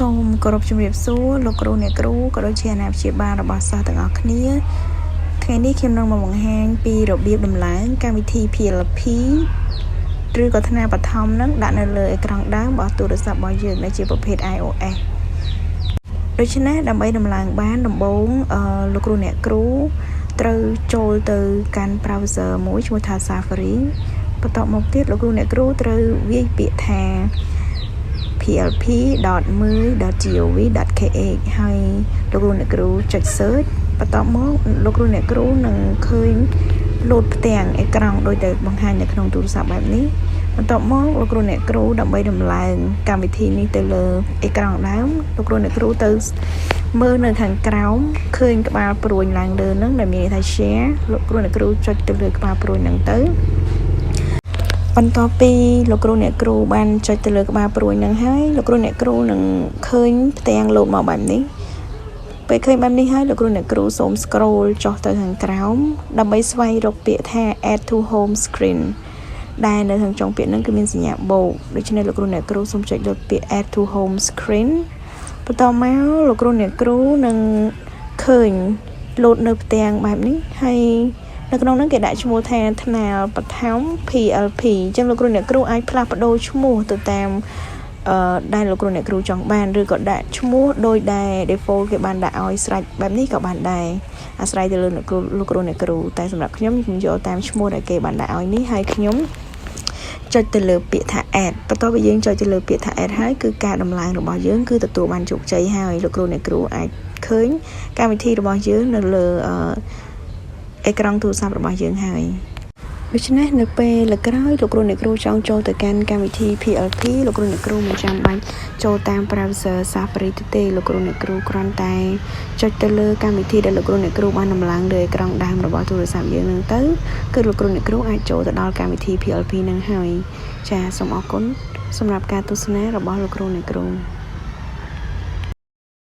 សូមគោរពជំរាបសួរលោកគ្រូអ្នកគ្រូក៏ដូចជាអាណាព្យាបាលរបស់សិស្សទាំងអស់គ្នាថ្ងៃនេះខ្ញុំនឹងមកបង្ហាញពីរបៀបដំឡើងកម្មវិធី PLP ឬក៏ថ្នាបឋមនឹងដាក់នៅលើអេក្រង់ដើមរបស់ទូរស័ព្ទរបស់យើងដែលជាប្រភេទ iOS ដូច្នេះដើម្បីដំឡើងបានដំបូងលោកគ្រូអ្នកគ្រូត្រូវចូលទៅកាន់ browser មួយឈ្មោះថា Safari បន្ទាប់មកទៀតលោកគ្រូអ្នកគ្រូត្រូវវាយពាក្យថា plp.mui.gov.kh ហើយលោកគ្រូអ្នកគ្រូចុច search បន្ទាប់មកលោកគ្រូអ្នកគ្រូនឹងឃើញលោតផ្ទាំងអេក្រង់ដូចតែបង្ហាញនៅក្នុងទូរស័ព្ទបែបនេះបន្ទាប់មកលោកគ្រូអ្នកគ្រូដើម្បីដំឡើងកម្មវិធីនេះទៅលើអេក្រង់ដើមលោកគ្រូអ្នកគ្រូទៅមើលនៅខាងក្រោមឃើញក្បាលព្រួយឡើងលើនឹងដែលមានន័យថា share លោកគ្រូអ្នកគ្រូចុចទៅលើក្បាលព្រួយហ្នឹងទៅបន្ទាប់ពីលោកគ្រូអ្នកគ្រូបានចុចទៅលើក្បាលព្រួយនឹងហើយលោកគ្រូអ្នកគ្រូនឹងឃើញផ្ទាំងលោតមកបែបនេះពេលឃើញបែបនេះហើយលោកគ្រូអ្នកគ្រូសូម scroll ចុះទៅខាងក្រោមដើម្បីស្វែងរកពាក្យថា add to home screen ដែលនៅខាងចុងពាក្យហ្នឹងគឺមានសញ្ញាបូកដូច្នេះលោកគ្រូអ្នកគ្រូសូមចុចលើពាក្យ add to home screen បន្តមកលោកគ្រូអ្នកគ្រូនឹងឃើញលោតនៅផ្ទាំងបែបនេះហើយនៅក្នុងហ្នឹងគេដាក់ឈ្មោះថាថ្នាលបឋម PLP អញ្ចឹងលោកគ្រូអ្នកគ្រូអាចផ្លាស់ប្ដូរឈ្មោះទៅតាមដែលលោកគ្រូអ្នកគ្រូចង់បានឬក៏ដាក់ឈ្មោះដោយដែល default គេបានដាក់ឲ្យស្រេចបែបនេះក៏បានដែរអាស្រ័យទៅលើលោកគ្រូអ្នកគ្រូតែសម្រាប់ខ្ញុំយកតាមឈ្មោះដែលគេបានដាក់ឲ្យនេះហើយខ្ញុំចុចទៅលើពាក្យថា add បន្ទាប់ពីយើងចុចទៅលើពាក្យថា add ហើយគឺការដំឡើងរបស់យើងគឺទទួលបានជោគជ័យហើយលោកគ្រូអ្នកគ្រូអាចឃើញកម្មវិធីរបស់យើងនៅលើអេក្រង់ទូរស័ព្ទរបស់យើងហើយដូច្នេះនៅពេលលើក្រោយលោកគ្រូអ្នកគ្រូចង់ចូលទៅកាន់កម្មវិធី PLP លោកគ្រូអ្នកគ្រូមិនចាំបាច់ចូលតាម browser Safari ទេលោកគ្រូអ្នកគ្រូគ្រាន់តែចុចទៅលើកម្មវិធីដែលលោកគ្រូអ្នកគ្រូបានដំឡើងលើអេក្រង់ដើមរបស់ទូរស័ព្ទយើងហ្នឹងទៅគឺលោកគ្រូអ្នកគ្រូអាចចូលទៅដល់កម្មវិធី PLP ហ្នឹងហើយចាសូមអរគុណសម្រាប់ការទស្សនារបស់លោកគ្រូអ្នកគ្រូ